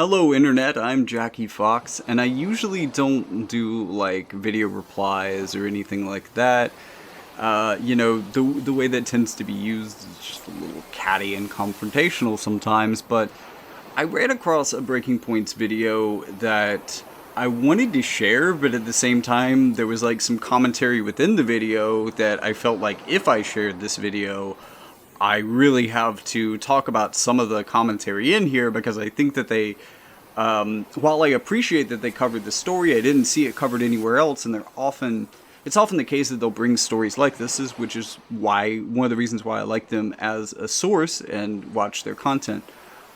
Hello Internet, I'm Jackie Fox, and I usually don't do like video replies or anything like that. The way that tends to be used is just a little catty and confrontational sometimes, but I ran across a Breaking Points video that I wanted to share, but at the same time there was like some commentary within the video that I felt like if I shared this video, I really have to talk about some of the commentary in here because I think that while I appreciate that they covered the story, I didn't see it covered anywhere else, and it's often the case that they'll bring stories like this, which is one of the reasons why I like them as a source and watch their content.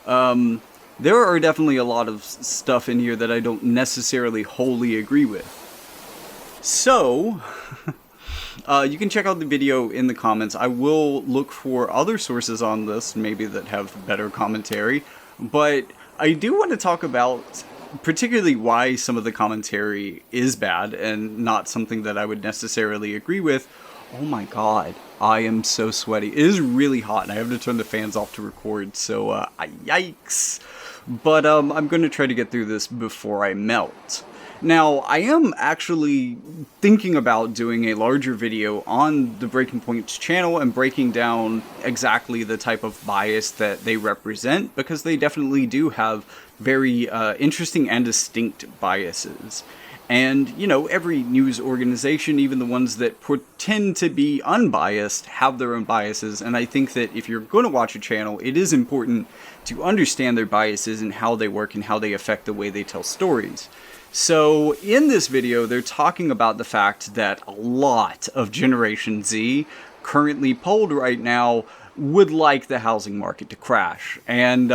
There are definitely a lot of stuff in here that I don't necessarily wholly agree with. So, you can check out the video in the comments. I will look for other sources on this, maybe that have better commentary, but I do want to talk about particularly why some of the commentary is bad and not something that I would necessarily agree with. Oh my god, I am so sweaty. It is really hot and I have to turn the fans off to record, so yikes. But I'm going to try to get through this before I melt. Now, I am actually thinking about doing a larger video on the Breaking Points channel and breaking down exactly the type of bias that they represent, because they definitely do have very interesting and distinct biases. And, every news organization, even the ones that pretend to be unbiased, have their own biases. And I think that if you're going to watch a channel, it is important to understand their biases and how they work and how they affect the way they tell stories. So in this video, they're talking about the fact that a lot of Generation Z, currently polled right now, would like the housing market to crash. And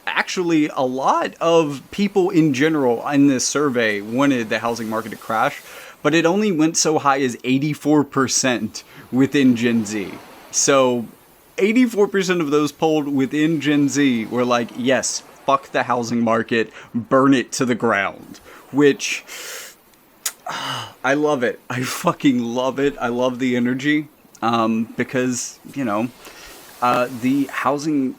actually, a lot of people in general in this survey wanted the housing market to crash, but it only went so high as 84% within Gen Z. So 84% of those polled within Gen Z were like, yes, fuck the housing market, burn it to the ground. Which, I love it. I fucking love it. I love the energy, because, the housing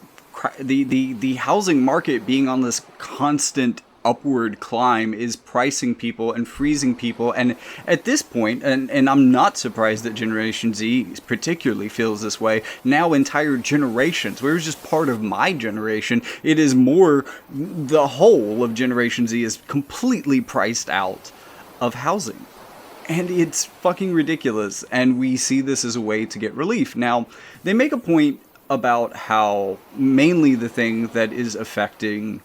the housing market being on this constant upward climb is pricing people and freezing people, and at this point, and I'm not surprised that Generation Z particularly feels this way, now entire generations, where it was just part of my generation, it is more the whole of Generation Z is completely priced out of housing. And it's fucking ridiculous, and we see this as a way to get relief. Now, they make a point about how mainly the thing that is affecting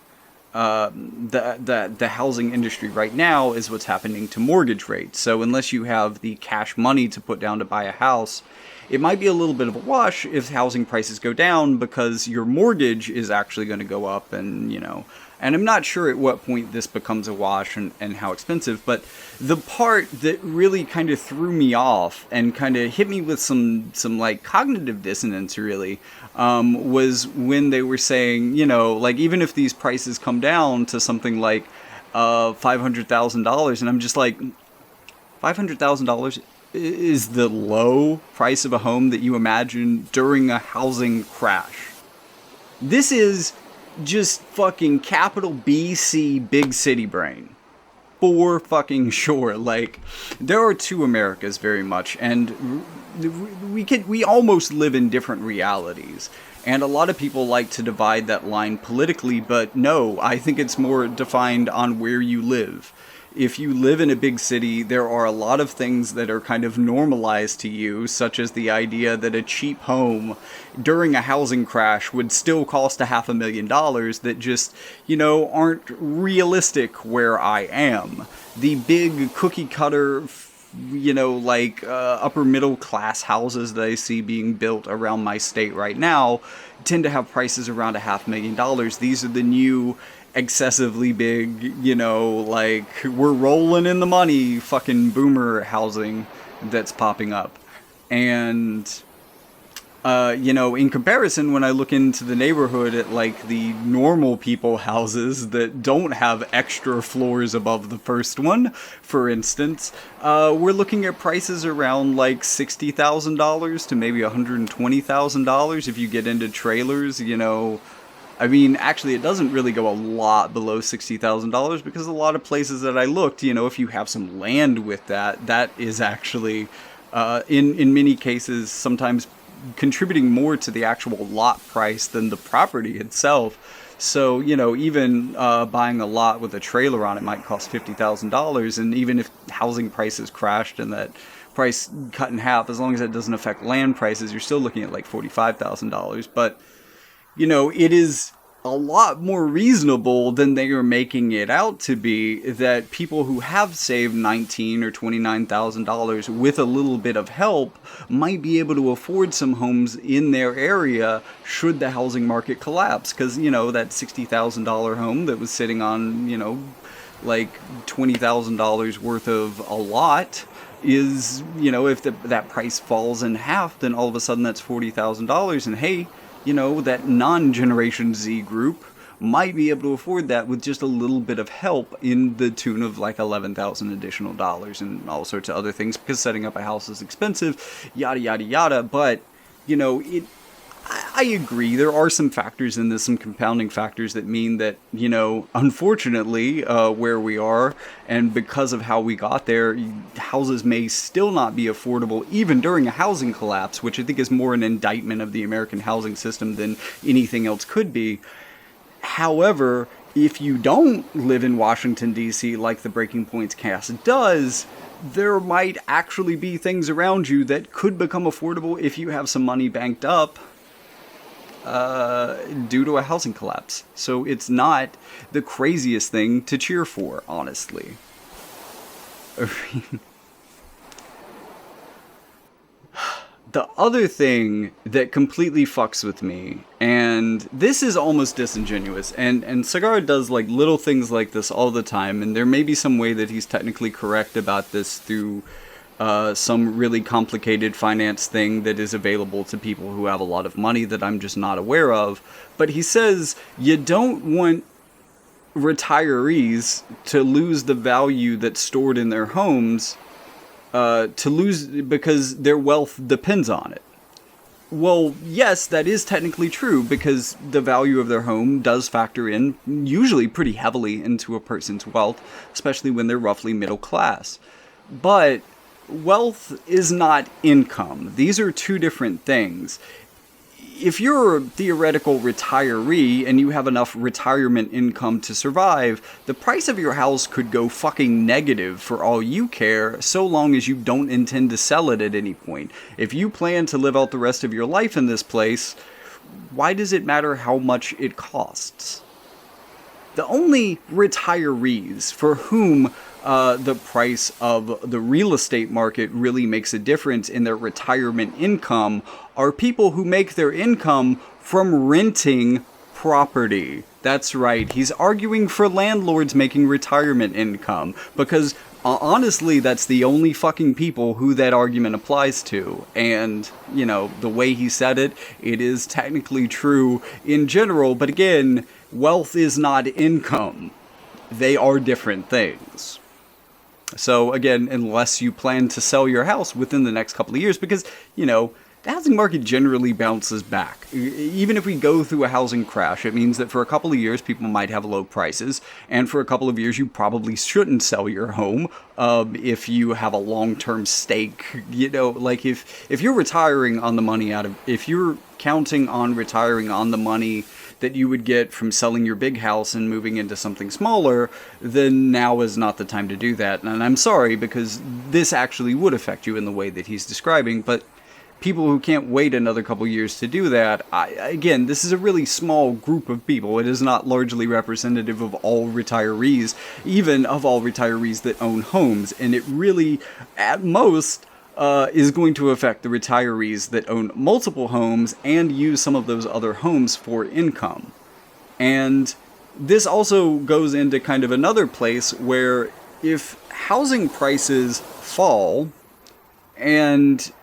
the housing industry right now is what's happening to mortgage rates. So unless you have the cash money to put down to buy a house, it might be a little bit of a wash if housing prices go down, because your mortgage is actually going to go up, and and I'm not sure at what point this becomes a wash and how expensive, but the part that really kind of threw me off and kind of hit me with some like cognitive dissonance really, was when they were saying, like even if these prices come down to something like $500,000, and I'm just like, $500,000 is the low price of a home that you imagine during a housing crash. This is just fucking capital BC big city brain. For fucking sure. Like, there are two Americas very much, and we almost live in different realities. And a lot of people like to divide that line politically, but no, I think it's more defined on where you live. If you live in a big city, there are a lot of things that are kind of normalized to you, such as the idea that a cheap home during a housing crash would still cost $500,000 that just, aren't realistic where I am. The big cookie cutter, upper middle class houses that I see being built around my state right now tend to have prices around $500,000. These are the new excessively big, we're rolling in the money fucking boomer housing that's popping up. And in comparison, when I look into the neighborhood at like the normal people houses that don't have extra floors above the first one, for instance, we're looking at prices around like $60,000 to maybe $120,000 if you get into trailers, I mean, actually, it doesn't really go a lot below $60,000 because a lot of places that I looked, if you have some land with that, that is actually, in many cases, sometimes contributing more to the actual lot price than the property itself. So, even buying a lot with a trailer on it might cost $50,000. And even if housing prices crashed and that price cut in half, as long as it doesn't affect land prices, you're still looking at like $45,000. But, it is a lot more reasonable than they are making it out to be that people who have saved $19,000 or $29,000 with a little bit of help might be able to afford some homes in their area should the housing market collapse. Because, that $60,000 home that was sitting on, like $20,000 worth of a lot is, if that price falls in half, then all of a sudden that's $40,000. And hey, that non-Generation Z group might be able to afford that with just a little bit of help in the tune of like $11,000 additional dollars and all sorts of other things, because setting up a house is expensive, yada, yada, yada. But, I agree. There are some factors in this, some compounding factors that mean that, unfortunately, where we are and because of how we got there, houses may still not be affordable even during a housing collapse, which I think is more an indictment of the American housing system than anything else could be. However, if you don't live in Washington, D.C., like the Breaking Points cast does, there might actually be things around you that could become affordable if you have some money banked up due to a housing collapse. So it's not the craziest thing to cheer for, honestly. The other thing that completely fucks with me, and this is almost disingenuous, and Cigar does like little things like this all the time, and there may be some way that he's technically correct about this through some really complicated finance thing that is available to people who have a lot of money that I'm just not aware of. But he says you don't want retirees to lose the value that's stored in their homes, to lose because their wealth depends on it. Well, yes, that is technically true because the value of their home does factor in usually pretty heavily into a person's wealth, especially when they're roughly middle class. But wealth is not income. These are two different things. If you're a theoretical retiree and you have enough retirement income to survive, the price of your house could go fucking negative for all you care, so long as you don't intend to sell it at any point. If you plan to live out the rest of your life in this place, why does it matter how much it costs? The only retirees for whom the price of the real estate market really makes a difference in their retirement income are people who make their income from renting property. That's right. He's arguing for landlords making retirement income because honestly, that's the only fucking people who that argument applies to. And, the way he said it, it is technically true in general. But again, wealth is not income. They are different things. So again, unless you plan to sell your house within the next couple of years, because, the housing market generally bounces back. Even if we go through a housing crash, it means that for a couple of years, people might have low prices. And for a couple of years, you probably shouldn't sell your home if you have a long-term stake. Like if you're retiring on the money if you're counting on retiring on the money that you would get from selling your big house and moving into something smaller, then now is not the time to do that. And I'm sorry, because this actually would affect you in the way that he's describing, but people who can't wait another couple years to do that, again, this is a really small group of people. It is not largely representative of all retirees, even of all retirees that own homes. And it really, at most, is going to affect the retirees that own multiple homes and use some of those other homes for income. And this also goes into kind of another place where if housing prices fall, and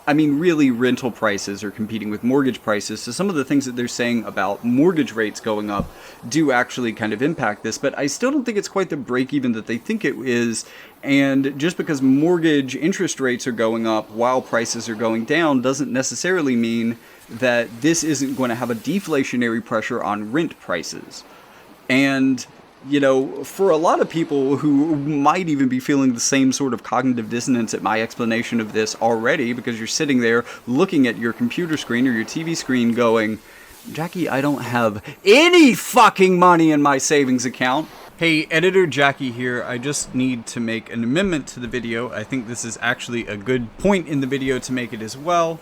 really rental prices are competing with mortgage prices, so some of the things that they're saying about mortgage rates going up do actually kind of impact this, but I still don't think it's quite the break-even that they think it is. And just because mortgage interest rates are going up while prices are going down doesn't necessarily mean that this isn't going to have a deflationary pressure on rent prices. And, you know, for a lot of people who might even be feeling the same sort of cognitive dissonance at my explanation of this already, because you're sitting there looking at your computer screen or your TV screen going, Jackie, I don't have any fucking money in my savings account. Hey, Editor Jackie here. I just need to make an amendment to the video. I think this is actually a good point in the video to make it as well.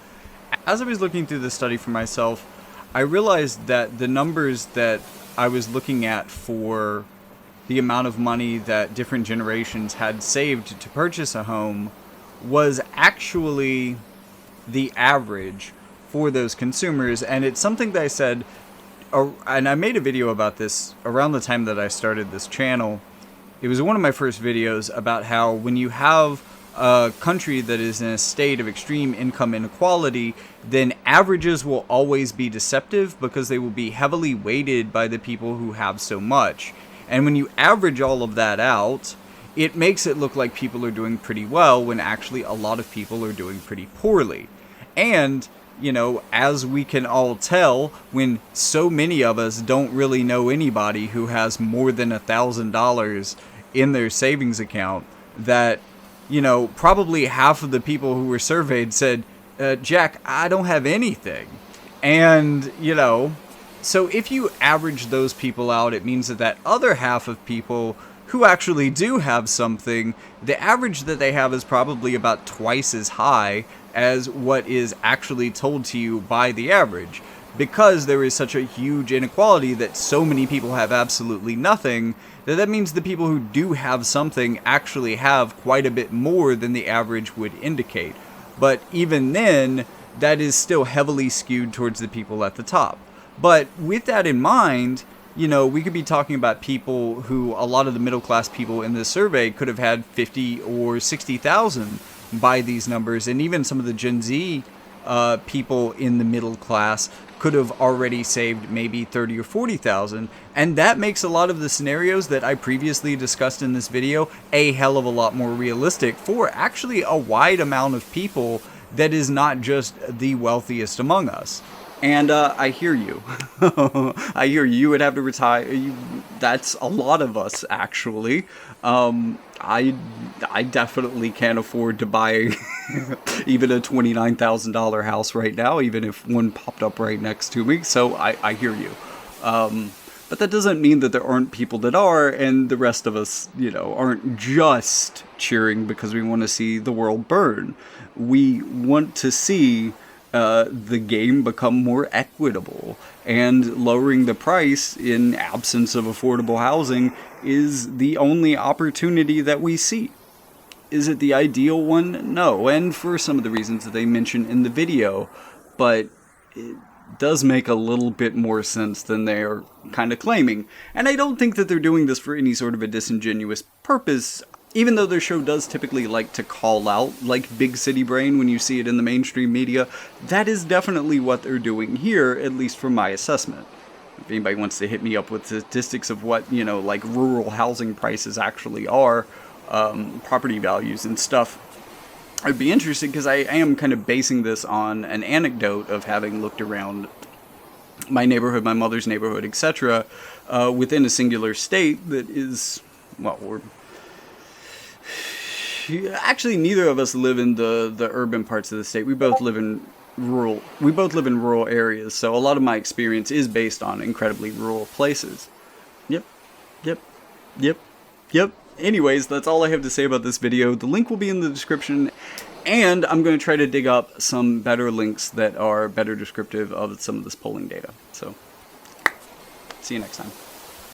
As I was looking through the study for myself, I realized that the numbers that I was looking at for the amount of money that different generations had saved to purchase a home was actually the average for those consumers. And it's something that I said, and I made a video about this around the time that I started this channel. It was one of my first videos about how when you have a country that is in a state of extreme income inequality, then averages will always be deceptive because they will be heavily weighted by the people who have so much. And when you average all of that out, it makes it look like people are doing pretty well when actually a lot of people are doing pretty poorly. And, you know, as we can all tell, when so many of us don't really know anybody who has more than $1,000 in their savings account, that, you know, probably half of the people who were surveyed said, Jack, I don't have anything. And, you know, so if you average those people out, it means that that other half of people who actually do have something, the average that they have is probably about twice as high as what is actually told to you by the average, because there is such a huge inequality that so many people have absolutely nothing, that means the people who do have something actually have quite a bit more than the average would indicate. But even then, that is still heavily skewed towards the people at the top. But with that in mind, you know, we could be talking about people who, a lot of the middle class people in this survey could have had 50 or 60,000 by these numbers, and even some of the Gen Z people in the middle class could have already saved maybe 30 or 40,000, and that makes a lot of the scenarios that I previously discussed in this video a hell of a lot more realistic for actually a wide amount of people that is not just the wealthiest among us. And I hear you. I hear you. You would have to retire. That's a lot of us, actually. I definitely can't afford to buy even a $29,000 house right now, even if one popped up right next to me. So I hear you. But that doesn't mean that there aren't people that are, and the rest of us, you know, aren't just cheering because we want to see the world burn. We want to see the game become more equitable, and lowering the price in absence of affordable housing is the only opportunity that we see. Is it the ideal one? No, and for some of the reasons that they mention in the video, but it does make a little bit more sense than they're kind of claiming. And I don't think that they're doing this for any sort of a disingenuous purpose, even though their show does typically like to call out, like, big city brain when you see it in the mainstream media. That is definitely what they're doing here, at least from my assessment. If anybody wants to hit me up with statistics of what, you know, like, rural housing prices actually are, property values and stuff, I'd be interested, because I am kind of basing this on an anecdote of having looked around my neighborhood, my mother's neighborhood, etc., within a singular state that is, well, we're... Actually, neither of us live in the urban parts of the state. We both live in rural areas, so a lot of my experience is based on incredibly rural places. Yep. Anyways, that's all I have to say about this video. The link will be in the description, and I'm going to try to dig up some better links that are better descriptive of some of this polling data. So, see you next time.